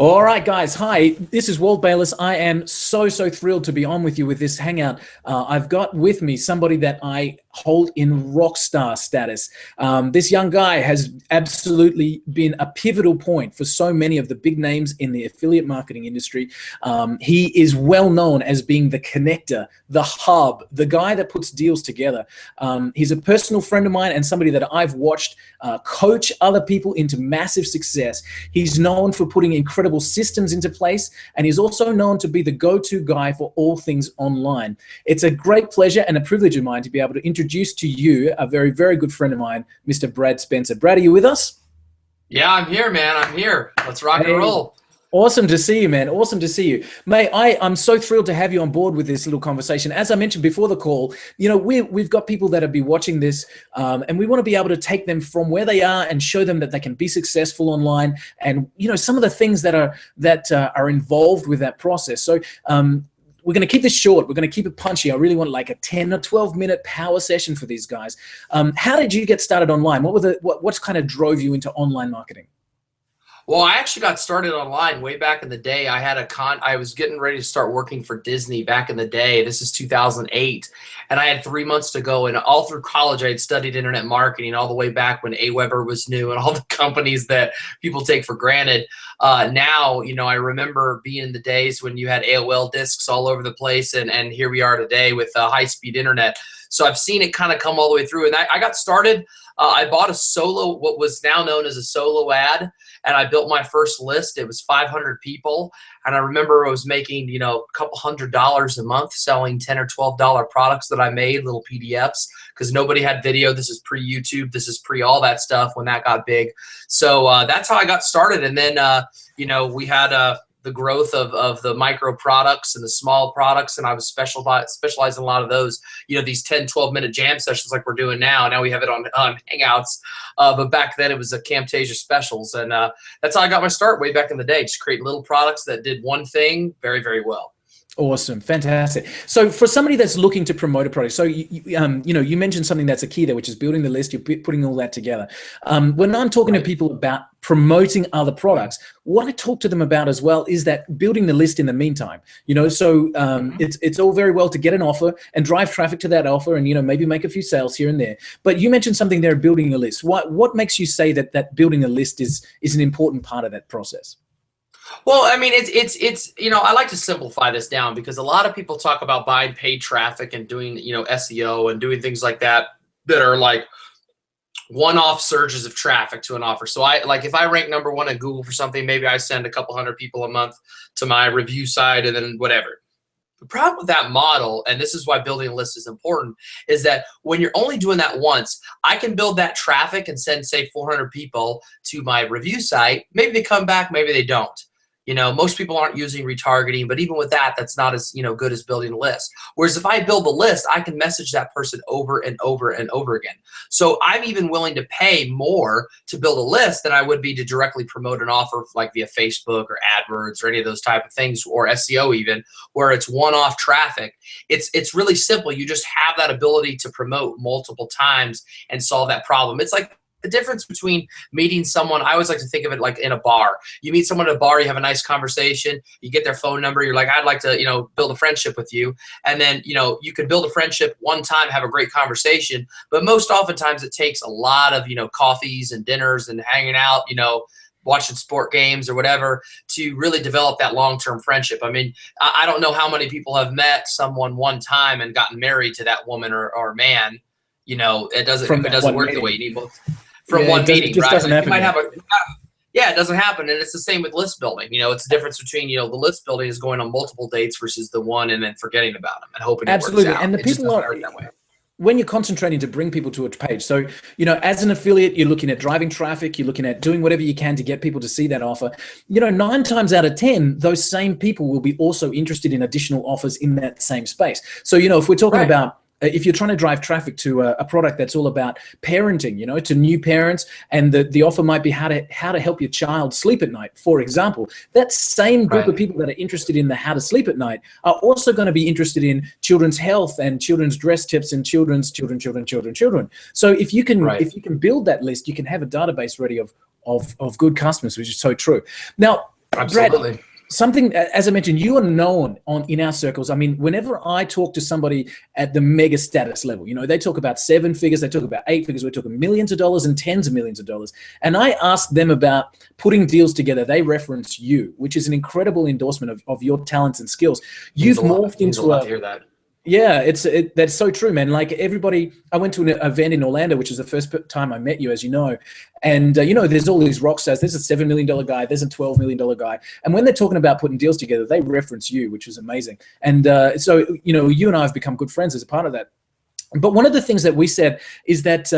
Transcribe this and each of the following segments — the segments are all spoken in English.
All right, guys. Hi, this is Walt Bayless. I am so thrilled to be on with you with this hangout. I've got with me somebody that I hold in rock star status. This young guy has absolutely been a pivotal point for so many of the big names in the affiliate marketing industry. He is well known as being the connector, the hub, the guy that puts deals together. He's a personal friend of mine and somebody that I've watched coach other people into massive success. He's known for putting incredible systems into place, and he's also known to be the go-to guy for all things online. It's a great pleasure and a privilege of mine to be able to introduce to you a very good friend of mine, Mr. Brad Spencer. Brad, are you with us? Yeah, I'm here, man. I'm here. Let's rock and roll. Awesome to see you, man. Awesome to see you. Mate, I'm so thrilled to have you on board with this little conversation. As I mentioned before the call, you know, we've got people that have been watching this, and we want to be able to take them from where they are and show them that they can be successful online, and you know, some of the things that are involved with that process. So we're going to keep this short. We're going to keep it punchy. I really want like a 10 or 12 minute power session for these guys. How did you get started online? What kind of drove you into online marketing? Well, I actually got started online way back in the day. I was getting ready to start working for Disney back in the day. This is 2008. And I had 3 months to go. And all through college, I had studied internet marketing all the way back when AWeber was new and all the companies that people take for granted. Now, you know, I remember being in the days when you had AOL discs all over the place. And here we are today with high-speed internet. So I've seen it kind of come all the way through. And I got started. I bought what was now known as a solo ad, and I built my first list. It was 500 people, and I remember I was making, you know, a couple $100s a month selling $10 or $12 products that I made, little PDFs, because nobody had video. This is pre-YouTube. This is pre all that stuff when that got big. So that's how I got started, and then you know, we had the growth of the micro products and the small products, and I was specialized in a lot of those, you know, these 10, 12-minute jam sessions like we're doing now. Now we have it on Hangouts, but back then it was a Camtasia specials, and that's how I got my start way back in the day, just creating little products that did one thing very well. Awesome. Fantastic. So for somebody that's looking to promote a product, so you know, you mentioned something that's a key there, which is building the list. You're putting all that together. When I'm talking to people about promoting other products, what I talk to them about as well is that building the list in the meantime, you know, so it's all very well to get an offer and drive traffic to that offer and, you know, maybe make a few sales here and there. But you mentioned something there, building a list. What makes you say that building a list is an important part of that process? Well, I mean, it's you know, I like to simplify this down because a lot of people talk about buying paid traffic and doing, you know, SEO and doing things like that are like one-off surges of traffic to an offer. So if I rank #1 at Google for something, maybe I send a couple hundred people a month to my review site and then whatever. The problem with that model, and this is why building a list is important, is that when you're only doing that once, I can build that traffic and send, say, 400 people to my review site. Maybe they come back, maybe they don't. You know, most people aren't using retargeting, but even with that, that's not as, you know, good as building a list. Whereas if I build a list, I can message that person over and over and over again. So I'm even willing to pay more to build a list than I would be to directly promote an offer like via Facebook or AdWords or any of those type of things, or SEO even, where it's one-off traffic. It's really simple. You just have that ability to promote multiple times and solve that problem. It's like the difference between meeting someone, I always like to think of it like in a bar. You meet someone at a bar, you have a nice conversation, you get their phone number, you're like, I'd like to, you know, build a friendship with you. And then, you know, you can build a friendship one time, have a great conversation, but most oftentimes it takes a lot of, you know, coffees and dinners and hanging out, you know, watching sport games or whatever to really develop that long-term friendship. I mean, I don't know how many people have met someone one time and gotten married to that woman or man. You know, it doesn't work the way you need both. From one meeting, right? Doesn't happen. Yeah, it doesn't happen, and it's the same with list building. You know, it's the difference between, you know, the list building is going on multiple dates versus the one and then forgetting about them and hoping it works out. And the people are that way. When you're concentrating to bring people to a page, so, you know, as an affiliate, you're looking at driving traffic, you're looking at doing whatever you can to get people to see that offer. You know, 9 times out of 10, those same people will be also interested in additional offers in that same space. So, you know, if we're talking about if you're trying to drive traffic to a product that's all about parenting, you know, to new parents, and the offer might be how to help your child sleep at night, for example, that same group of people that are interested in the how to sleep at night are also going to be interested in children's health and children's dress tips and children's children. So if you can build that list, you can have a database ready of good customers, which is so true. Now, Brad, Absolutely. something, as I mentioned, you are known in our circles. I mean, whenever I talk to somebody at the mega status level, they talk about 7 figures, they talk about 8 figures, we're talking millions of dollars and tens of millions of dollars. And I ask them about putting deals together. They reference you, which is an incredible endorsement of your talents and skills. You've morphed Means a into lot to hear that. yeah, that's so true, man. Like everybody, I went to an event in Orlando, which is the first time I met you, as you know. And, there's all these rock stars. There's a $7 million guy. There's a $12 million guy. And when they're talking about putting deals together, they reference you, which is amazing. And so, you and I have become good friends as a part of that. But one of the things that we said is that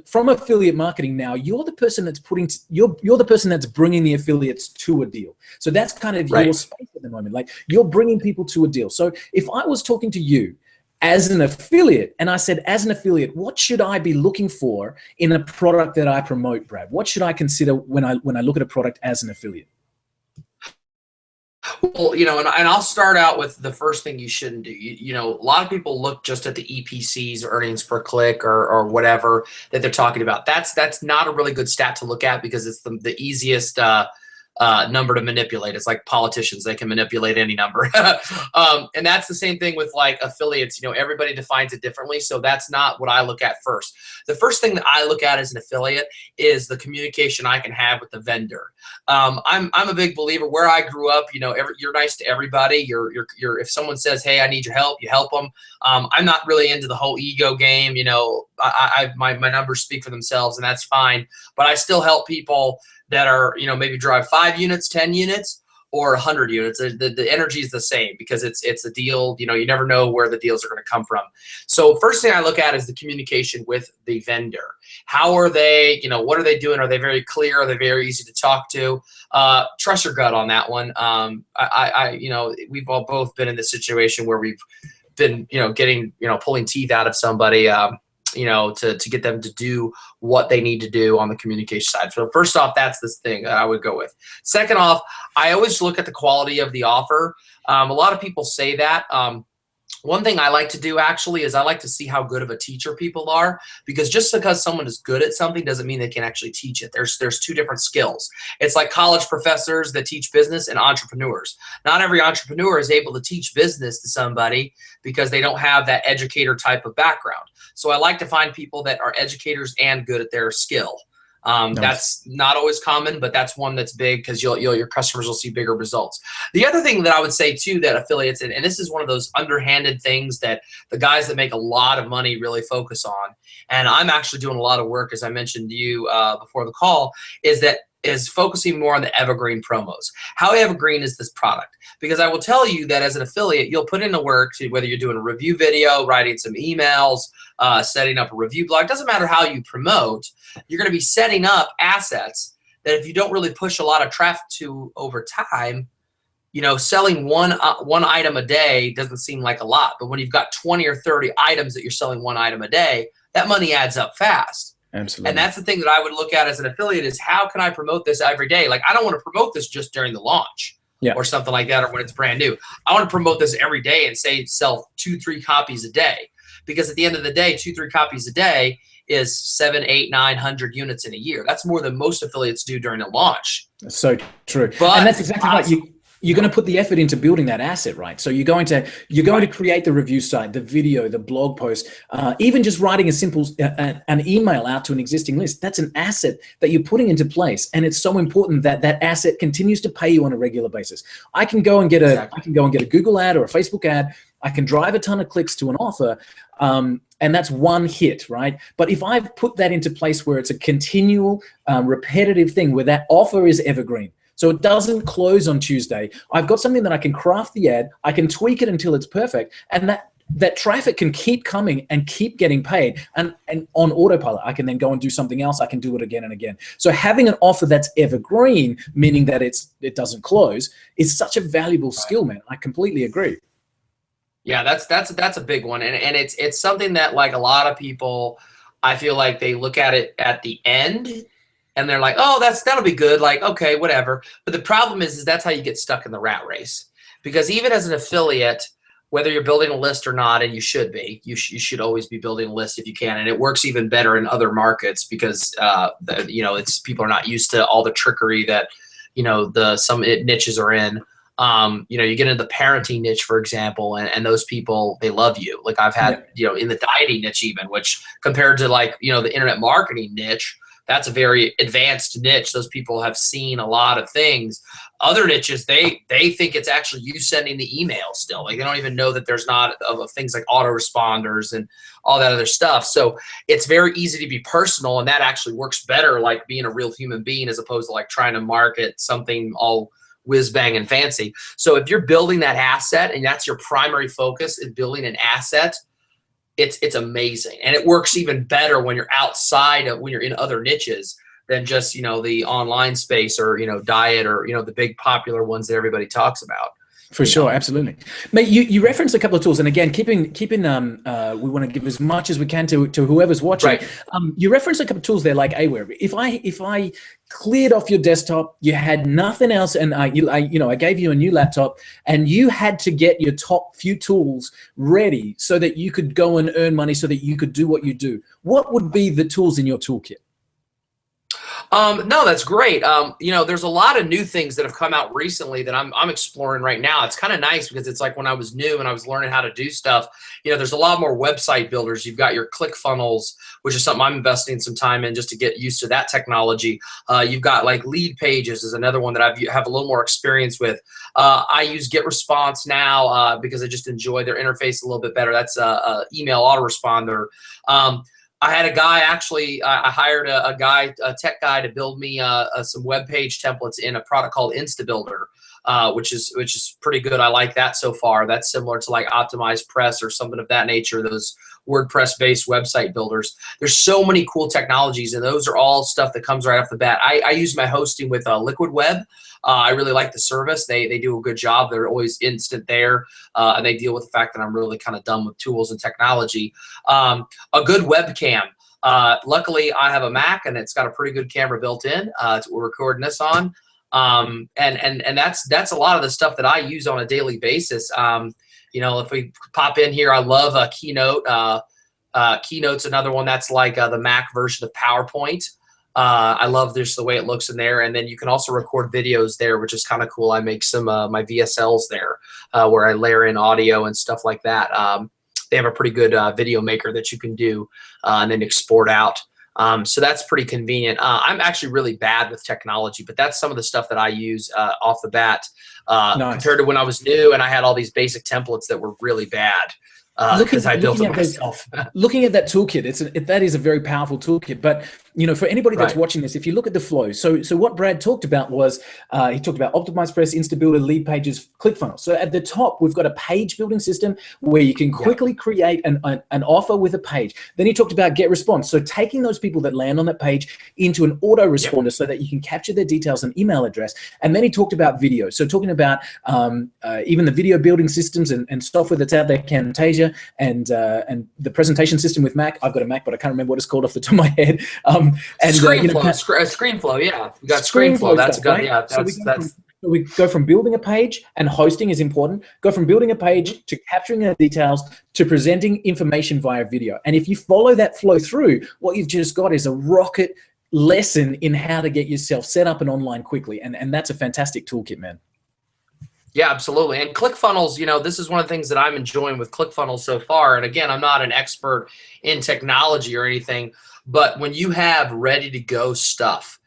from affiliate marketing now, you're the person that's you're the person that's bringing the affiliates to a deal. So that's kind of your space at the moment. Like you're bringing people to a deal. So if I was talking to you as an affiliate and I said, as an affiliate, what should I be looking for in a product that I promote, Brad? What should I consider when I look at a product as an affiliate? Well, and I'll start out with the first thing you shouldn't do. A lot of people look just at the EPCs, earnings per click, or whatever that they're talking about. That's not a really good stat to look at because it's the easiest number to manipulate. It's like politicians; they can manipulate any number. And that's the same thing with like affiliates. Everybody defines it differently, so that's not what I look at first. The first thing that I look at as an affiliate is the communication I can have with the vendor. I'm a big believer. Where I grew up, you're nice to everybody. You're if someone says, "Hey, I need your help," you help them. I'm not really into the whole ego game. My numbers speak for themselves, and that's fine. But I still help people that are, maybe drive 5 units, 10 units, or 100 units. The energy is the same because it's a deal. You never know where the deals are going to come from. So first thing I look at is the communication with the vendor. How are they, what are they doing? Are they very clear? Are they very easy to talk to? Trust your gut on that one. We've all both been in this situation where we've been, getting, pulling teeth out of somebody, to get them to do what they need to do on the communication side. So first off, that's this thing that I would go with. Second off, I always look at the quality of the offer. A lot of people say that. One thing I like to do actually is I like to see how good of a teacher people are, because just because someone is good at something doesn't mean they can actually teach it. There's two different skills. It's like college professors that teach business and entrepreneurs. Not every entrepreneur is able to teach business to somebody because they don't have that educator type of background. So I like to find people that are educators and good at their skill. Nice. That's not always common, but that's one that's big because your customers will see bigger results. The other thing that I would say too, that affiliates, and this is one of those underhanded things that the guys that make a lot of money really focus on, and I'm actually doing a lot of work, as I mentioned to you before the call, is focusing more on the evergreen promos. How evergreen is this product? Because I will tell you that as an affiliate, you'll put in the work to whether you're doing a review video, writing some emails, setting up a review blog. Doesn't matter how you promote, you're going to be setting up assets that if you don't really push a lot of traffic to over time, selling one item a day doesn't seem like a lot. But when you've got 20 or 30 items that you're selling one item a day, that money adds up fast. Absolutely. And that's the thing that I would look at as an affiliate is how can I promote this every day? Like, I don't want to promote this just during the launch or something like that, or when it's brand new. I want to promote this every day and say sell 2-3 copies a day, because at the end of the day, 2-3 copies a day is 700, 800, 900 units in a year. That's more than most affiliates do during a launch. That's so true. And that's exactly right. You're going to put the effort into building that asset, right? So you're going to create the review site, the video, the blog post, even just writing a simple an email out to an existing list. That's an asset that you're putting into place, and it's so important that that asset continues to pay you on a regular basis. I can go and get a Google ad or a Facebook ad. I can drive a ton of clicks to an offer, and that's one hit, right? But if I've put that into place where it's a continual, repetitive thing, where that offer is evergreen, so it doesn't close on Tuesday, I've got something that I can craft the ad, I can tweak it until it's perfect, and that traffic can keep coming and keep getting paid. And on autopilot, I can then go and do something else. I can do it again and again. So having an offer that's evergreen, meaning that it doesn't close, is such a valuable skill, man. I completely agree. Yeah, that's a big one, and it's something that, like, a lot of people, I feel like they look at it at the end, and they're like, oh, that'll be good, like, okay, whatever. But the problem is that's how you get stuck in the rat race, because even as an affiliate, whether you're building a list or not, and you should be, you should always be building a list if you can, and it works even better in other markets because it's people are not used to all the trickery that some niches are in. You get into the parenting niche, for example, and those people, they love you. Like I've had, in the dieting niche even, which compared to the internet marketing niche, that's a very advanced niche. Those people have seen a lot of things. Other niches, they think it's actually you sending the email still. Like they don't even know that there's not of things like autoresponders and all that other stuff. So it's very easy to be personal, and that actually works better like being a real human being as opposed to like trying to market something all whiz bang and fancy. So if you're building that asset and that's your primary focus is building an asset, it's amazing. And it works even better when you're outside of, when you're in other niches than just, the online space or, diet or, the big popular ones that everybody talks about. For sure, absolutely. Mate, you referenced a couple of tools, and again, keeping we want to give as much as we can to whoever's watching. Right. You referenced a couple of tools there, like Aware. If I cleared off your desktop, you had nothing else, and I gave you a new laptop, and you had to get your top few tools ready so that you could go and earn money, so that you could do what you do. What would be the tools in your toolkit? No, that's great. There's a lot of new things that have come out recently that I'm exploring right now. It's kind of nice because it's like when I was new and I was learning how to do stuff, there's a lot more website builders. You've got your ClickFunnels, which is something I'm investing some time in just to get used to that technology. You've got like Lead Pages is another one that I have a little more experience with. I use GetResponse now because I just enjoy their interface a little bit better. That's a email autoresponder. I had a guy actually, I hired a tech guy to build me some web page templates in a product called InstaBuilder, which is pretty good. I like that so far. That's similar to like Optimized Press or something of that nature, those WordPress-based website builders. There's so many cool technologies, and those are all stuff that comes right off the bat. I use my hosting with Liquid Web. I really like the service. They do a good job. They're always instant there, and they deal with the fact that I'm really kind of done with tools and technology. A good webcam. Luckily, I have a Mac, and it's got a pretty good camera built in. We're recording this on, and that's a lot of the stuff that I use on a daily basis. If we pop in here, I love Keynote. Keynote's another one that's like the Mac version of PowerPoint. I love just the way it looks in there, and then you can also record videos there, which is kind of cool. I make some my VSLs there where I layer in audio and stuff like that. They have a pretty good video maker that you can do and then export out. So that's pretty convenient. I'm actually really bad with technology, but that's some of the stuff that I use off the bat Nice. compared to when I was new and I had all these basic templates that were really bad. Because I built it myself. Looking at that toolkit, that is a very powerful toolkit. But for anybody that's watching this, if you look at the flow, so what Brad talked about was he talked about Optimized Press, InstaBuilder, Lead Pages, ClickFunnels. So at the top, we've got a page building system where you can quickly create an offer with a page. Then he talked about GetResponse. So taking those people that land on that page into an autoresponder so that you can capture their details and email address. And then he talked about video. So talking about even the video building systems and software that's out there, Camtasia, and the presentation system with Mac. I've got a Mac, but I can't remember what it's called off the top of my head. ScreenFlow, yeah. We got ScreenFlow. That's good. Right? Yeah, that's. So we go from building a page, and hosting is important. Go from building a page to capturing the details to presenting information via video. And if you follow that flow through, what you've just got is a rocket lesson in how to get yourself set up and online quickly. And that's a fantastic toolkit, man. Yeah, absolutely. And ClickFunnels, this is one of the things that I'm enjoying with ClickFunnels so far. And again, I'm not an expert in technology or anything, but when you have ready to go stuff,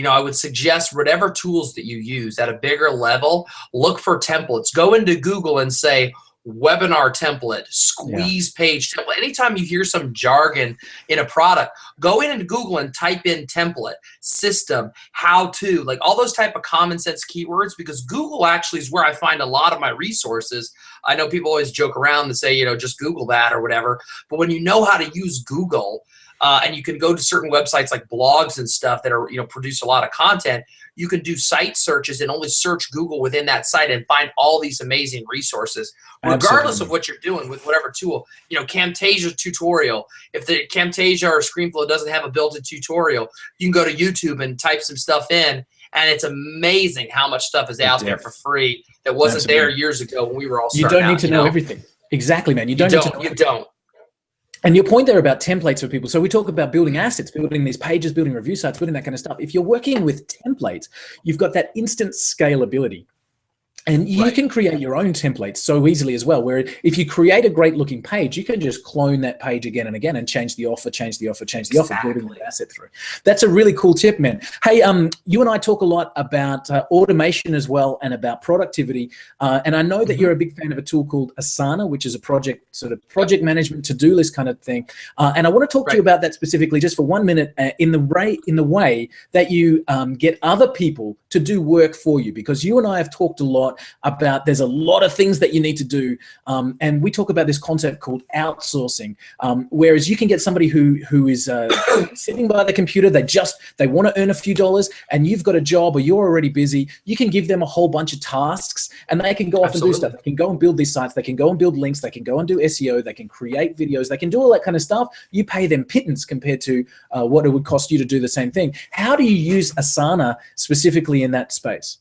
I would suggest whatever tools that you use at a bigger level, look for templates. Go into Google and say, webinar template, squeeze page template. Anytime you hear some jargon in a product, go in and Google and type in template, system, how to, like all those type of common sense keywords, because Google actually is where I find a lot of my resources. I know people always joke around and say, just Google that or whatever. But when you know how to use Google, and you can go to certain websites like blogs and stuff that are, produce a lot of content. You can do site searches and only search Google within that site and find all these amazing resources, regardless of what you're doing with whatever tool. Camtasia tutorial. If the Camtasia or ScreenFlow doesn't have a built-in tutorial, you can go to YouTube and type some stuff in, and it's amazing how much stuff is out there for free that wasn't there years ago when we were all starting out. You don't need to know everything. Exactly, man. You don't need to know everything. You don't. And your point there about templates for people. So we talk about building assets, building these pages, building review sites, building that kind of stuff. If you're working with templates, you've got that instant scalability. And you can create your own templates so easily as well, where if you create a great looking page, you can just clone that page again and again and change the offer, change the offer, change the offer, building the asset through. That's a really cool tip, man. Hey, you and I talk a lot about automation as well and about productivity. And I know that you're a big fan of a tool called Asana, which is a project management to-do list kind of thing. And I want to talk to you about that specifically just for 1 minute in the way that you get other people to do work for you, because you and I have talked a lot about there's a lot of things that you need to do, and we talk about this concept called outsourcing, whereas you can get somebody who is sitting by the computer, they want to earn a few dollars, and you've got a job or you're already busy. You can give them a whole bunch of tasks and they can go off and do stuff. They can go and build these sites, they can go and build links, they can go and do SEO, they can create videos, they can do all that kind of stuff. You pay them pittance compared to what it would cost you to do the same thing. How do you use Asana specifically in that space?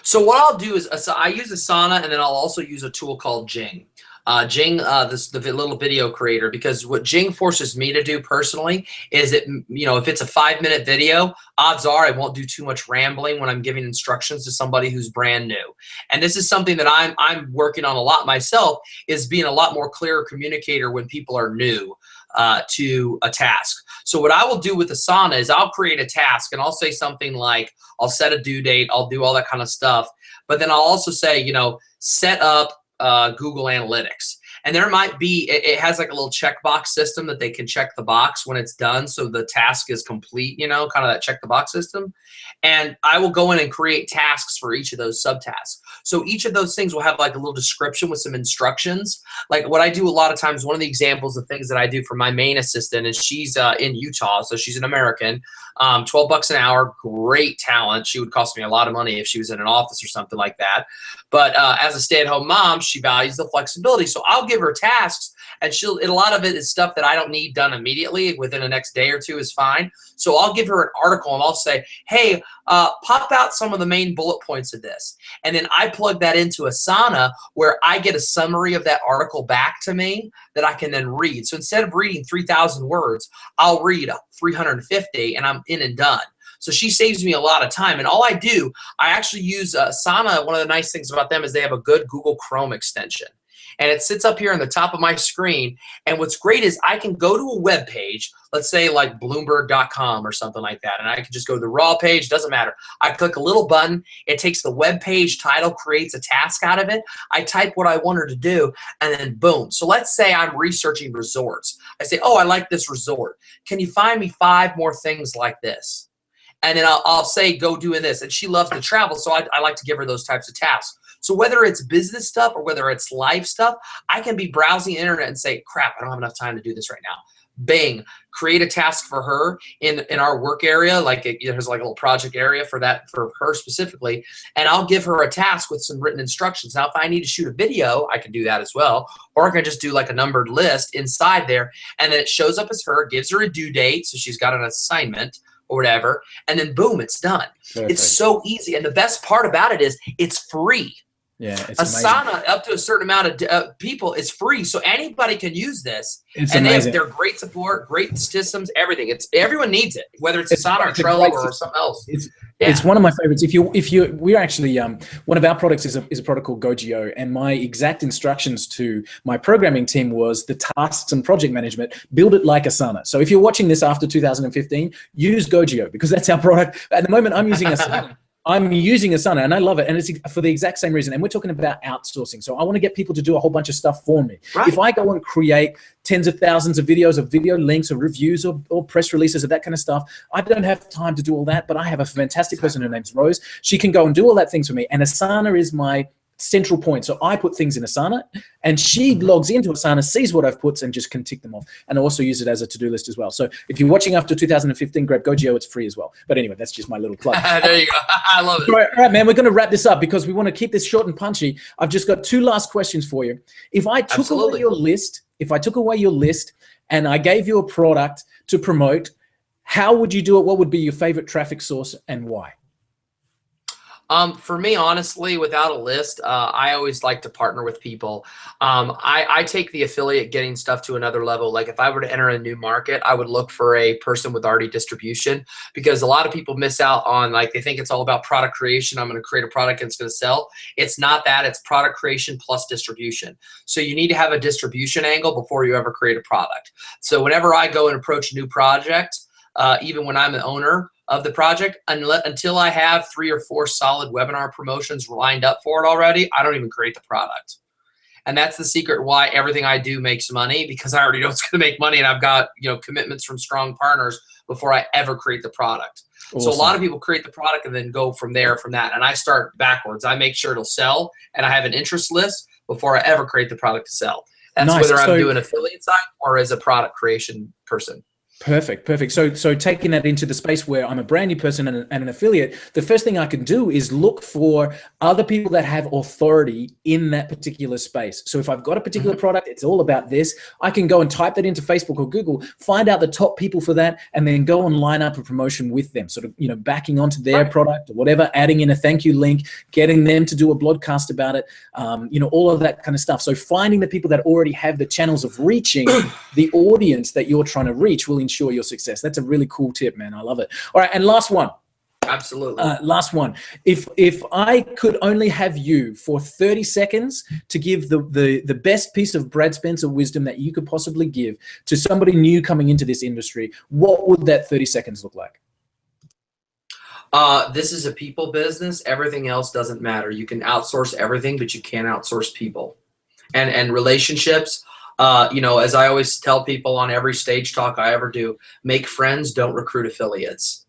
So what I'll do is I use Asana, and then I'll also use a tool called Jing. The little video creator, because what Jing forces me to do personally is if it's a 5-minute video, odds are I won't do too much rambling when I'm giving instructions to somebody who's brand new. And this is something that I'm working on a lot myself, is being a lot more clearer communicator when people are new to a task. So what I will do with Asana is I'll create a task and I'll say something like, I'll set a due date, I'll do all that kind of stuff. But then I'll also say, set up Google Analytics. And there might be, it has like a little checkbox system that they can check the box when it's done, so the task is complete, kind of that check the box system. And I will go in and create tasks for each of those subtasks. So each of those things will have like a little description with some instructions. Like what I do a lot of times, one of the examples of things that I do for my main assistant is she's in Utah, so she's an American, 12 bucks an hour, great talent. She would cost me a lot of money if she was in an office or something like that. But as a stay-at-home mom, she values the flexibility. So I'll give her tasks, and a lot of it is stuff that I don't need done immediately. Within the next day or two is fine. So I'll give her an article and I'll say, hey, pop out some of the main bullet points of this. And then I plug that into Asana, where I get a summary of that article back to me that I can then read. So instead of reading 3,000 words, I'll read 350 and I'm in and done. So she saves me a lot of time. And all I actually use Asana. One of the nice things about them is they have a good Google Chrome extension. And it sits up here on the top of my screen. And what's great is I can go to a web page, let's say like Bloomberg.com or something like that. And I can just go to the raw page, doesn't matter. I click a little button. It takes the web page title, creates a task out of it. I type what I want her to do, and then boom. So let's say I'm researching resorts. I say, oh, I like this resort. Can you find me 5 more things like this? And then I'll say, go doing this. And she loves to travel, so I like to give her those types of tasks. So whether it's business stuff or whether it's life stuff, I can be browsing the internet and say, crap, I don't have enough time to do this right now. Bang, create a task for her in our work area. There's like a little project area for her specifically. And I'll give her a task with some written instructions. Now, if I need to shoot a video, I can do that as well. Or I can just do like a numbered list inside there. And then it shows up as her, gives her a due date. So she's got an assignment or whatever. And then boom, it's done. Perfect. It's so easy. And the best part about it is it's free. Yeah, it's Asana, amazing. up to a certain amount of people, is free, so anybody can use this. It's and amazing. They're great support, great systems, everything. Everyone needs it, whether it's Asana or Trello or something else. It's one of my favorites. We're actually one of our products is a product called Gogio, and my exact instructions to my programming team was the tasks and project management. Build it like Asana. So if you're watching this after 2015, use Gogio, because that's our product. At the moment, I'm using Asana. I'm using Asana and I love it, and it's for the exact same reason. And we're talking about outsourcing. So I want to get people to do a whole bunch of stuff for me. Right. If I go and create tens of thousands of videos, or video links, or reviews, or press releases, of that kind of stuff, I don't have time to do all that, but I have a fantastic person. Her name's Rose. She can go and do all that things for me. And Asana is my central point. So I put things in Asana, and she logs into Asana, sees what I've put, and just can tick them off. And I also use it as a to-do list as well. So if you're watching after 2015, grab Gogio. It's free as well. But anyway, that's just my little plug. There you go. I love it. All right, man, we're going to wrap this up because we want to keep this short and punchy. I've just got 2 last questions for you. If I took away your list, and I gave you a product to promote, how would you do it? What would be your favorite traffic source and why? For me, honestly, without a list, I always like to partner with people. I take the affiliate getting stuff to another level. Like if I were to enter a new market, I would look for a person with already distribution, because a lot of people miss out on, like, they think it's all about product creation. I'm going to create a product and it's going to sell. It's not that. It's product creation plus distribution. So you need to have a distribution angle before you ever create a product. So whenever I go and approach a new project, even when I'm the owner of the project, until I have 3 or 4 solid webinar promotions lined up for it already, I don't even create the product. And that's the secret why everything I do makes money, because I already know it's going to make money, and I've got, you know, commitments from strong partners before I ever create the product. Awesome. So a lot of people create the product and then go from there, from that. And I start backwards. I make sure it'll sell, and I have an interest list before I ever create the product to sell. That's nice. Whether I'm doing affiliate side or as a product creation person. Perfect, perfect. So taking that into the space where I'm a brand new person and an affiliate, the first thing I can do is look for other people that have authority in that particular space. So if I've got a particular product, it's all about this, I can go and type that into Facebook or Google, find out the top people for that, and then go and line up a promotion with them, sort of, you know, backing onto their product or whatever, adding in a thank you link, getting them to do a broadcast about it, you know, all of that kind of stuff. So finding the people that already have the channels of reaching the audience that you're trying to reach will ensure your success. That's a really cool tip, man. I love it. All right, and last one. Absolutely. Last one. If I could only have you for 30 seconds to give the best piece of Brad Spencer wisdom that you could possibly give to somebody new coming into this industry, what would that 30 seconds look like? This is a people business. Everything else doesn't matter. You can outsource everything, but you can't outsource people and relationships. You know, as I always tell people on every stage talk I ever do, make friends, don't recruit affiliates.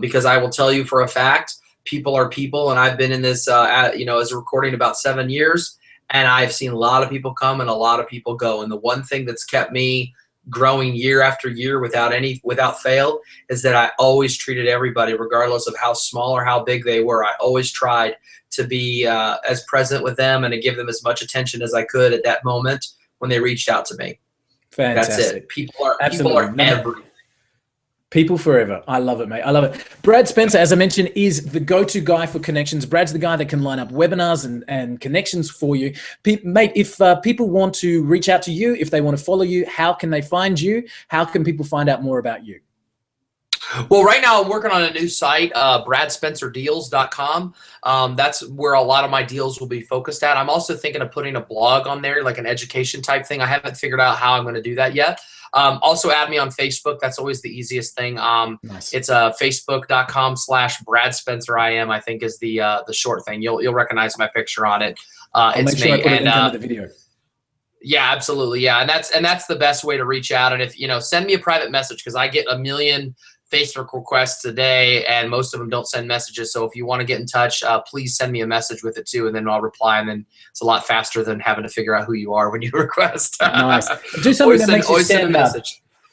Because I will tell you for a fact, people are people, and I've been in this, you know, as a recording about 7 years, and I've seen a lot of people come and a lot of people go. And the one thing that's kept me growing year after year without fail is that I always treated everybody, regardless of how small or how big they were. I always tried to be as present with them and to give them as much attention as I could at that moment when they reached out to me. Fantastic. That's it. People are everything. People forever. I love it, mate. I love it. Brad Spencer, as I mentioned, is the go-to guy for connections. Brad's the guy that can line up webinars and connections for you. Mate, if people want to reach out to you, if they want to follow you, how can they find you? How can people find out more about you? Well, right now I'm working on a new site, bradspencerdeals.com. That's where a lot of my deals will be focused at. I'm also thinking of putting a blog on there, like an education type thing. I haven't figured out how I'm going to do that yet. Also add me on Facebook. That's always the easiest thing. Nice. It's facebook.com/BradSpencerIM, I think is the short thing. You'll recognize my picture on it. I'll make sure I put a link under the video. Yeah, absolutely. Yeah. And that's the best way to reach out. And if, you know, send me a private message, because I get a million Facebook requests a day, and most of them don't send messages. So if you want to get in touch, please send me a message with it too, and then I'll reply. And then it's a lot faster than having to figure out who you are when you request. Nice. Do something that makes you stand out.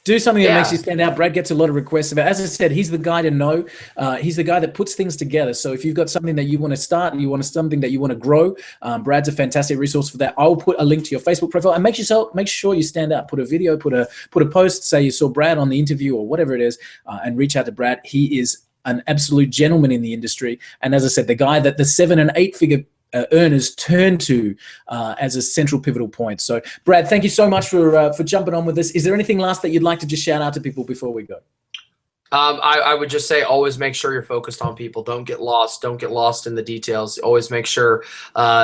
Do something that makes you stand out. Brad gets a lot of requests about. As I said, he's the guy to know. He's the guy that puts things together. So if you've got something that you want to start and you want something that you want to grow, Brad's a fantastic resource for that. I'll put a link to your Facebook profile, and make sure you stand out. Put a video, put a post, say you saw Brad on the interview or whatever it is, and reach out to Brad. He is an absolute gentleman in the industry. And as I said, the guy that the 7- and 8-figure earners turn to as a central pivotal point. So Brad, thank you so much for jumping on with this. Is there anything last that you'd like to just shout out to people before we go? I would just say, always make sure you're focused on people. Don't get lost. Don't get lost in the details. Always make sure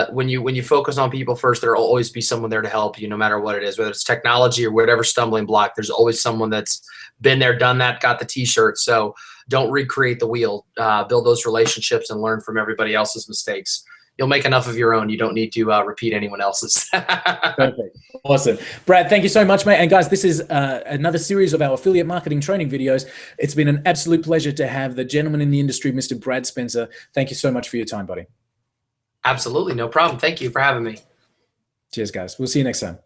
when you focus on people first, there will always be someone there to help you, no matter what it is, whether it's technology or whatever stumbling block. There's always someone that's been there, done that, got the T-shirt. So don't recreate the wheel. Build those relationships and learn from everybody else's mistakes. You'll make enough of your own. You don't need to repeat anyone else's. Perfect. Awesome. Brad, thank you so much, mate. And guys, this is another series of our affiliate marketing training videos. It's been an absolute pleasure to have the gentleman in the industry, Mr. Brad Spencer. Thank you so much for your time, buddy. Absolutely. No problem. Thank you for having me. Cheers, guys. We'll see you next time.